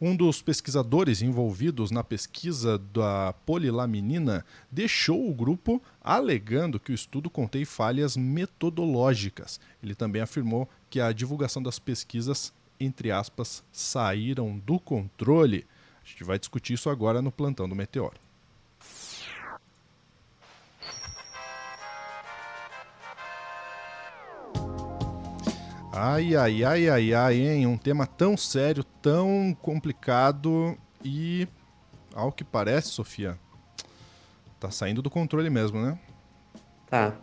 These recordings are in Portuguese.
Um dos pesquisadores envolvidos na pesquisa da polilaminina deixou o grupo alegando que o estudo contém falhas metodológicas. Ele também afirmou que a divulgação das pesquisas, entre aspas, saíram do controle. A gente vai discutir isso agora no Plantão do Meteoro. Ai, ai, ai, ai, ai, hein? Um tema tão sério, tão complicado e, ao que parece, Sofia, tá saindo do controle mesmo, né? Tá.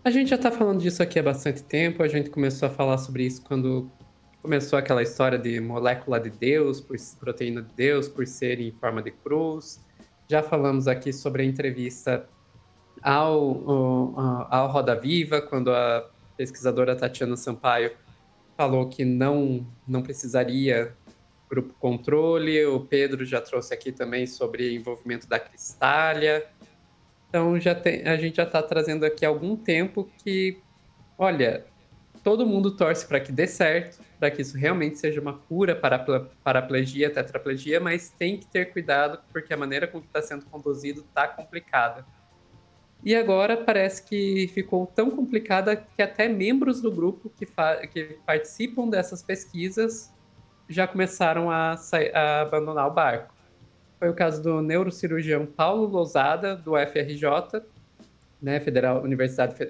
A gente já tá falando disso aqui há bastante tempo. A gente começou a falar sobre isso quando começou aquela história de molécula de Deus, proteína de Deus, por ser em forma de cruz. Já falamos aqui sobre a entrevista ao Roda Viva, quando a pesquisadora Tatiana Sampaio falou que não precisaria grupo controle. O Pedro já trouxe aqui também sobre envolvimento da Cristália. Então a gente já está trazendo aqui há algum tempo que, olha, todo mundo torce para que dê certo, para que isso realmente seja uma cura para a paraplegia, tetraplegia, mas tem que ter cuidado porque a maneira com que está sendo conduzido está complicada. E agora parece que ficou tão complicada que até membros do grupo que participam dessas pesquisas já começaram a abandonar o barco. Foi o caso do neurocirurgião Paulo Lousada, do FRJ, né,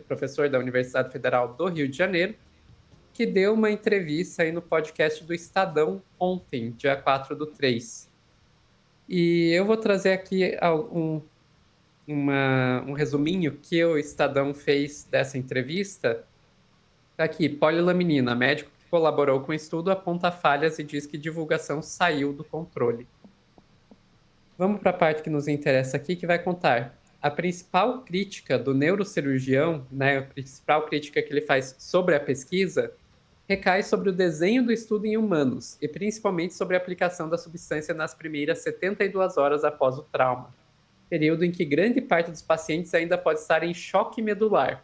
professor da Universidade Federal do Rio de Janeiro, que deu uma entrevista aí no podcast do Estadão ontem, dia 4/3. E eu vou trazer aqui um resuminho que o Estadão fez dessa entrevista. Tá aqui, polilaminina, médico que colaborou com o estudo, aponta falhas e diz que divulgação saiu do controle. Vamos para a parte que nos interessa aqui, que vai contar. A principal crítica do neurocirurgião, né, a principal crítica que ele faz sobre a pesquisa, recai sobre o desenho do estudo em humanos, e principalmente sobre a aplicação da substância nas primeiras 72 horas após o trauma, período em que grande parte dos pacientes ainda pode estar em choque medular.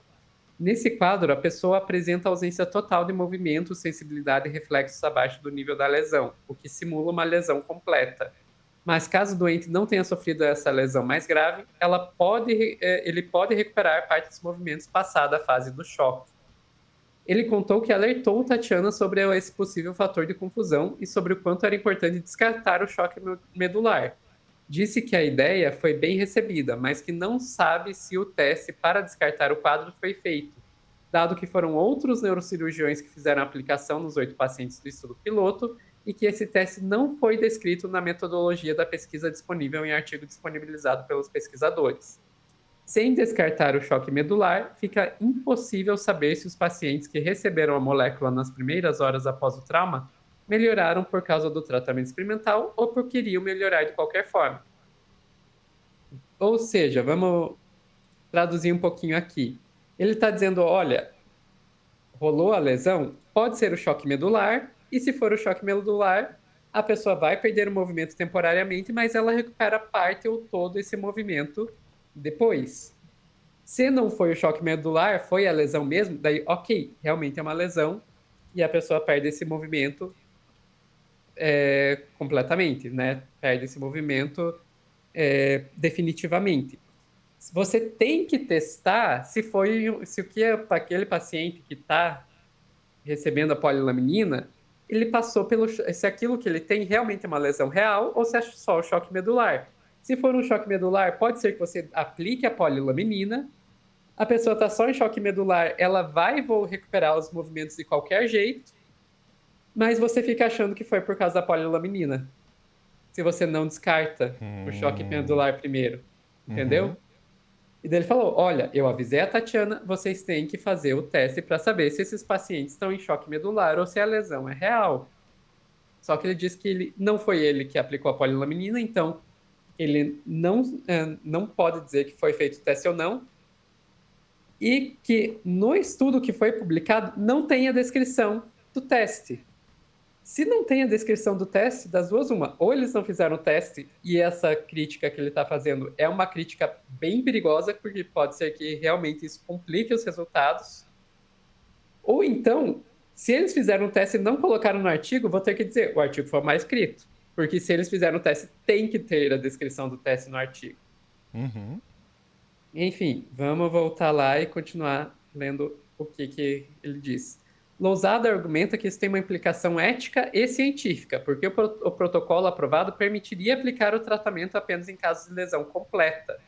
Nesse quadro, a pessoa apresenta ausência total de movimento, sensibilidade e reflexos abaixo do nível da lesão, o que simula uma lesão completa. Mas caso o doente não tenha sofrido essa lesão mais grave, ele pode recuperar parte dos movimentos passada a fase do choque. Ele contou que alertou Tatiana sobre esse possível fator de confusão e sobre o quanto era importante descartar o choque medular. Disse que a ideia foi bem recebida, mas que não sabe se o teste para descartar o quadro foi feito, dado que foram outros neurocirurgiões que fizeram a aplicação nos 8 pacientes do estudo piloto e que esse teste não foi descrito na metodologia da pesquisa disponível em artigo disponibilizado pelos pesquisadores. Sem descartar o choque medular, fica impossível saber se os pacientes que receberam a molécula nas primeiras horas após o trauma melhoraram por causa do tratamento experimental ou porque iriam melhorar de qualquer forma. Ou seja, vamos traduzir um pouquinho aqui. Ele está dizendo, olha, rolou a lesão, pode ser o choque medular, e se for o choque medular, a pessoa vai perder o movimento temporariamente, mas ela recupera parte ou todo esse movimento depois. Se não foi o choque medular, foi a lesão mesmo, daí, ok, realmente é uma lesão, e a pessoa perde esse movimento completamente, né? Perde esse movimento definitivamente. Você tem que testar se o que é para aquele paciente que está recebendo a polilaminina, ele passou se aquilo que ele tem realmente é uma lesão real ou se é só o choque medular. Se for um choque medular, pode ser que você aplique a polilaminina, a pessoa está só em choque medular, ela vai recuperar os movimentos de qualquer jeito, mas você fica achando que foi por causa da polilaminina. Se você não descarta o choque medular primeiro, Uhum. entendeu? E daí ele falou: olha, eu avisei a Tatiana, vocês têm que fazer o teste para saber se esses pacientes estão em choque medular ou se a lesão é real. Só que ele disse que não foi ele que aplicou a polilaminina, então ele não pode dizer que foi feito o teste ou não. E que no estudo que foi publicado não tem a descrição do teste. Se não tem a descrição do teste, das duas, uma. Ou eles não fizeram o teste e essa crítica que ele está fazendo é uma crítica bem perigosa, porque pode ser que realmente isso complique os resultados. Ou então, Se eles fizeram um teste e não colocaram no artigo, vou ter que dizer, o artigo foi mal escrito. Porque se eles fizeram o teste, tem que ter a descrição do teste no artigo. Uhum. Enfim, vamos voltar lá e continuar lendo o que ele diz. Lousada argumenta que isso tem uma implicação ética e científica, porque o protocolo aprovado permitiria aplicar o tratamento apenas em casos de lesão completa,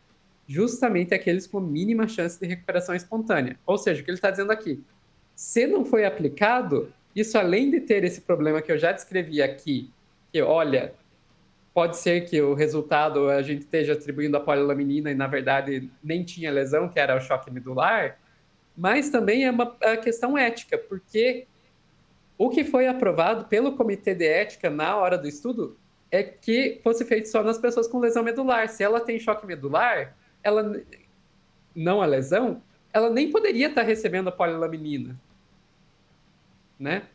justamente aqueles com mínima chance de recuperação espontânea. Ou seja, o que ele está dizendo aqui, se não foi aplicado, isso além de ter esse problema que eu já descrevi aqui, que olha, pode ser que o resultado a gente esteja atribuindo a polilaminina e na verdade nem tinha lesão, que era o choque medular, mas também é uma questão ética, porque o que foi aprovado pelo comitê de ética na hora do estudo é que fosse feito só nas pessoas com lesão medular. Se ela tem choque medular, ela não a lesão, ela nem poderia estar recebendo a polilaminina, né? Sim.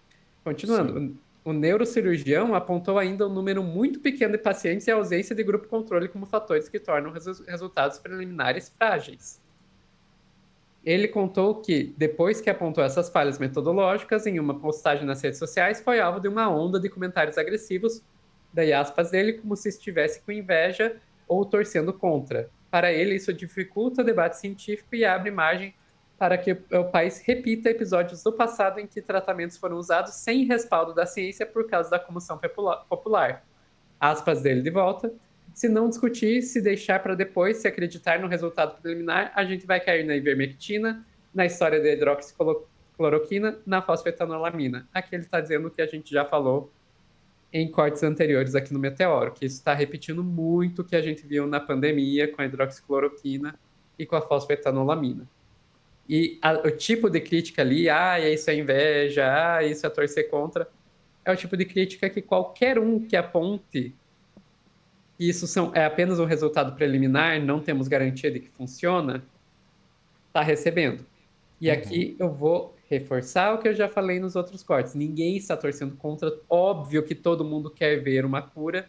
Continuando, o neurocirurgião apontou ainda um número muito pequeno de pacientes e a ausência de grupo controle como fatores que tornam resultados preliminares frágeis. Ele contou que, depois que apontou essas falhas metodológicas, em uma postagem nas redes sociais, foi alvo de uma onda de comentários agressivos, daí aspas dele, como se estivesse com inveja ou torcendo contra. Para ele, isso dificulta o debate científico e abre margem para que o país repita episódios do passado em que tratamentos foram usados sem respaldo da ciência por causa da comoção popular. Aspas dele de volta. Se não discutir, se deixar para depois, se acreditar no resultado preliminar, a gente vai cair na ivermectina, na história da hidroxicloroquina, na fosfetanolamina. Aqui ele está dizendo o que a gente já falou em cortes anteriores aqui no Meteoro, que isso está repetindo muito o que a gente viu na pandemia com a hidroxicloroquina e com a fosfetanolamina. E o tipo de crítica ali, isso é inveja, isso é torcer contra, é o tipo de crítica que qualquer um que aponte isso é apenas um resultado preliminar, não temos garantia de que funciona, está recebendo. E Uhum. aqui eu vou reforçar o que eu já falei nos outros cortes. Ninguém está torcendo contra. Óbvio que todo mundo quer ver uma cura.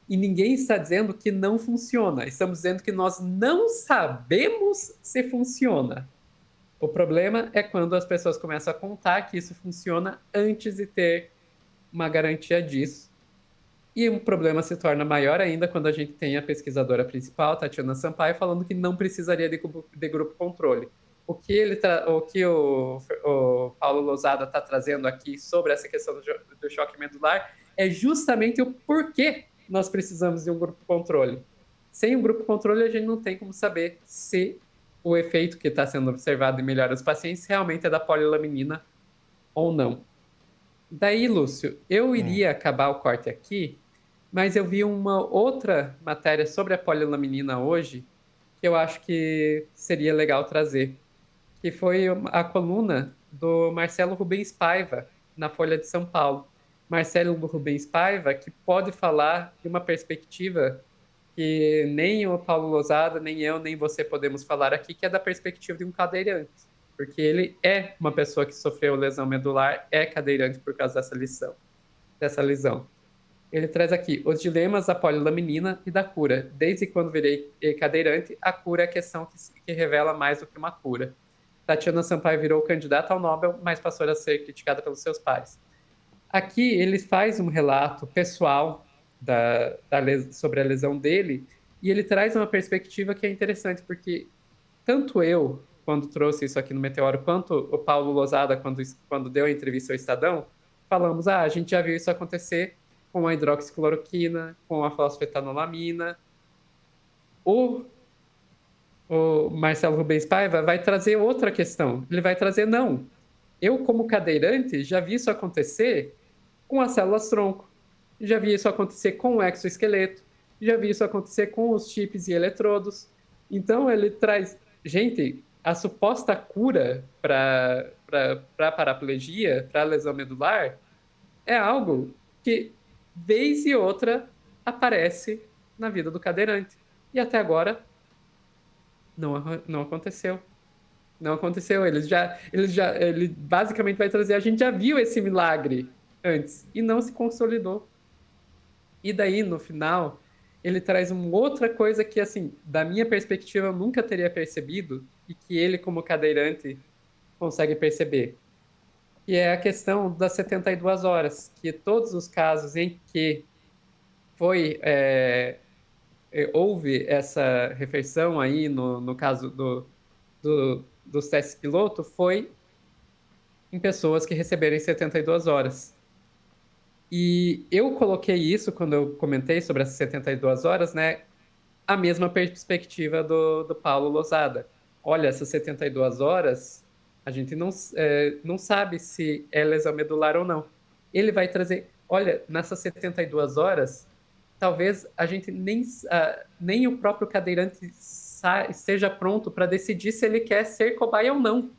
E ninguém está dizendo que não funciona. Estamos dizendo que nós não sabemos se funciona. O problema é quando as pessoas começam a contar que isso funciona antes de ter uma garantia disso. E o problema se torna maior ainda quando a gente tem a pesquisadora principal, Tatiana Sampaio, falando que não precisaria de grupo controle. O que o Paulo Lousada está trazendo aqui sobre essa questão do choque medular é justamente o porquê nós precisamos de um grupo controle. Sem um grupo controle, a gente não tem como saber se o efeito que está sendo observado em melhora dos pacientes realmente é da polilaminina ou não. Daí, Lúcio, eu iria acabar o corte aqui, mas eu vi uma outra matéria sobre a polilaminina hoje que eu acho que seria legal trazer, que foi a coluna do Marcelo Rubens Paiva na Folha de São Paulo. Marcelo Rubens Paiva, que pode falar de uma perspectiva que nem o Paulo Lozada, nem eu, nem você podemos falar aqui, que é da perspectiva de um cadeirante. Porque ele é uma pessoa que sofreu lesão medular, é cadeirante por causa dessa lesão. Ele traz aqui os dilemas da polilaminina e da cura. Desde quando virei cadeirante, a cura é a questão que revela mais do que uma cura. Tatiana Sampaio virou candidata ao Nobel, mas passou a ser criticada pelos seus pares. Aqui ele faz um relato pessoal sobre a lesão dele e ele traz uma perspectiva que é interessante, porque tanto eu, quando trouxe isso aqui no Meteoro, quanto o Paulo Lozada, quando deu a entrevista ao Estadão, falamos, a gente já viu isso acontecer com a hidroxicloroquina, com a fosfetanolamina. O, o Marcelo Rubens Paiva vai trazer outra questão. Ele vai trazer, não, eu como cadeirante já vi isso acontecer com as células-tronco, já vi isso acontecer com o exoesqueleto, já vi isso acontecer com os chips e eletrodos. Então ele traz, gente, a suposta cura para a paraplegia, para a lesão medular, é algo que, vez e outra, aparece na vida do cadeirante. E até agora, não aconteceu. Não aconteceu. Ele basicamente vai trazer, a gente já viu esse milagre antes e não se consolidou. E daí, no final, ele traz uma outra coisa que, assim, da minha perspectiva, eu nunca teria percebido e que ele, como cadeirante, consegue perceber. que é a questão das 72 horas, que todos os casos em que foi houve essa refeição aí, no caso dos testes piloto, foi em pessoas que receberem 72 horas. E eu coloquei isso, quando eu comentei sobre essas 72 horas, né, a mesma perspectiva do Paulo Lozada. Olha, essas 72 horas, a gente não sabe se é lesão medular ou não. Ele vai trazer, olha, nessas 72 horas, talvez a gente nem o próprio cadeirante esteja pronto para decidir se ele quer ser cobaia ou não.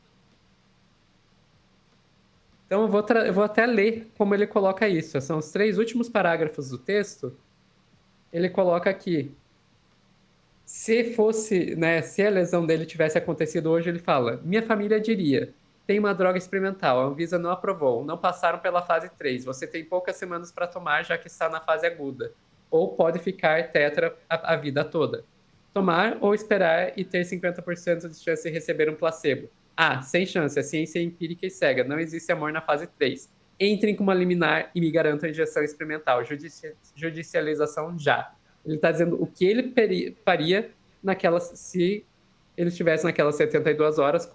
Então eu vou até ler como ele coloca isso. São os 3 últimos parágrafos do texto. Ele coloca aqui: se fosse, né, se a lesão dele tivesse acontecido hoje, ele fala: minha família diria, tem uma droga experimental, a Anvisa não aprovou, não passaram pela fase 3, você tem poucas semanas para tomar, já que está na fase aguda. Ou pode ficar tetra a vida toda. Tomar ou esperar e ter 50% de chance de receber um placebo. Ah, sem chance, a ciência é empírica e cega, não existe amor na fase 3. Entrem com uma liminar e me garantam a injeção experimental. Judicialização já. Ele está dizendo o que ele faria se ele estivesse naquelas 72 horas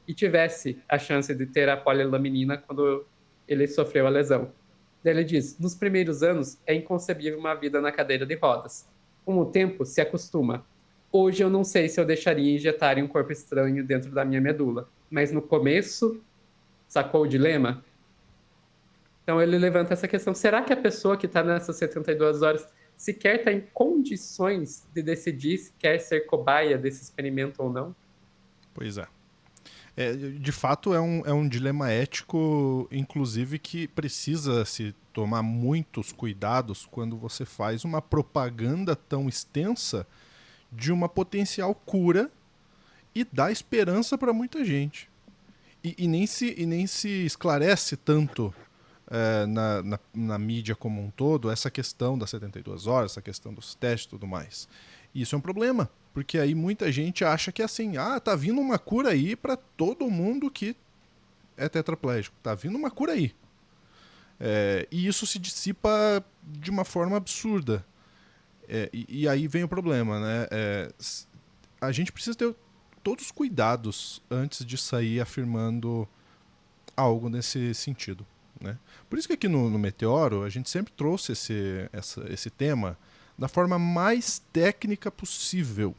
e tivesse a chance de ter a polilaminina quando ele sofreu a lesão. Daí ele diz: nos primeiros anos é inconcebível uma vida na cadeira de rodas. Com o tempo se acostuma. Hoje eu não sei se eu deixaria injetarem um corpo estranho dentro da minha medula, mas no começo, sacou o dilema? Então ele levanta essa questão: será que a pessoa que está nessas 72 horas sequer está em condições de decidir se quer ser cobaia desse experimento ou não? Pois é. De fato, é um dilema ético, inclusive, que precisa se tomar muitos cuidados quando você faz uma propaganda tão extensa de uma potencial cura e dá esperança para muita gente. E nem se esclarece tanto na mídia como um todo essa questão das 72 horas, essa questão dos testes e tudo mais. E isso é um problema, porque aí muita gente acha que é assim, tá vindo uma cura aí para todo mundo que é tetraplégico, tá vindo uma cura aí. E isso se dissipa de uma forma absurda. E aí vem o problema, né? A gente precisa ter todos os cuidados antes de sair afirmando algo nesse sentido. Né? Por isso que aqui no Meteoro a gente sempre trouxe esse tema da forma mais técnica possível,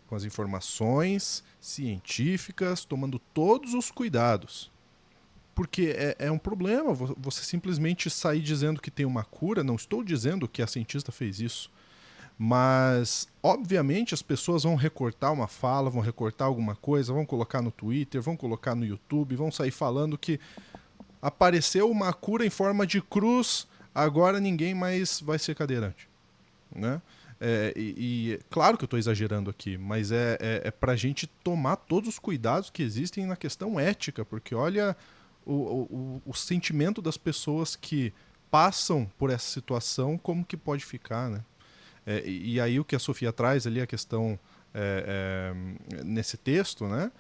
com as informações científicas, tomando todos os cuidados. Porque é um problema você simplesmente sair dizendo que tem uma cura. Não estou dizendo que a cientista fez isso, mas obviamente as pessoas vão recortar uma fala, vão recortar alguma coisa, vão colocar no Twitter, vão colocar no YouTube, vão sair falando que apareceu uma cura em forma de cruz, agora ninguém mais vai ser cadeirante. Né? Claro que eu estou exagerando aqui, mas é para a gente tomar todos os cuidados que existem na questão ética, porque olha o sentimento das pessoas que passam por essa situação, como que pode ficar, né? E aí o que a Sofia traz ali, a questão nesse texto, né?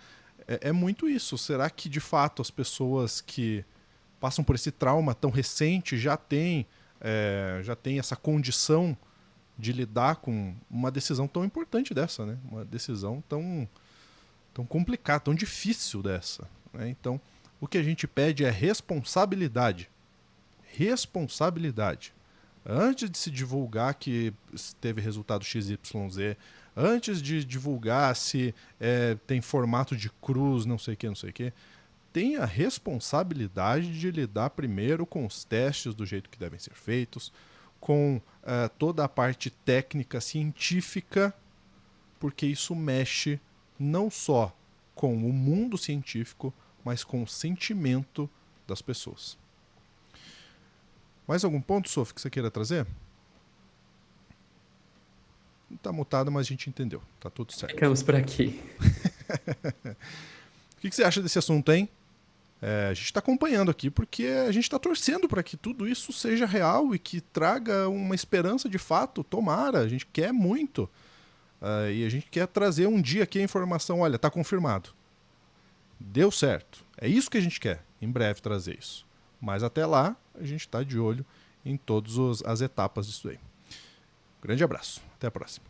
É muito isso. Será que de fato as pessoas que passam por esse trauma tão recente já têm essa condição de lidar com uma decisão tão importante dessa, né? Uma decisão tão complicada, tão difícil dessa. Né? Então, o que a gente pede é responsabilidade. Responsabilidade. Antes de se divulgar que teve resultado XYZ, antes de divulgar se tem formato de cruz, não sei o que, tem a responsabilidade de lidar primeiro com os testes do jeito que devem ser feitos, com toda a parte técnica, científica, porque isso mexe não só com o mundo científico, mas com o sentimento das pessoas. Mais algum ponto, Sophie, que você queira trazer? Tá mutado, mas a gente entendeu. Tá tudo certo. Ficamos por aqui. O que você acha desse assunto, hein? A gente está acompanhando aqui porque a gente está torcendo para que tudo isso seja real e que traga uma esperança de fato. Tomara, a gente quer muito. E a gente quer trazer um dia aqui a informação, olha, está confirmado. Deu certo. É isso que a gente quer. em breve trazer isso. Mas até lá, a gente está de olho em todas as etapas disso aí. Grande abraço. Até a próxima.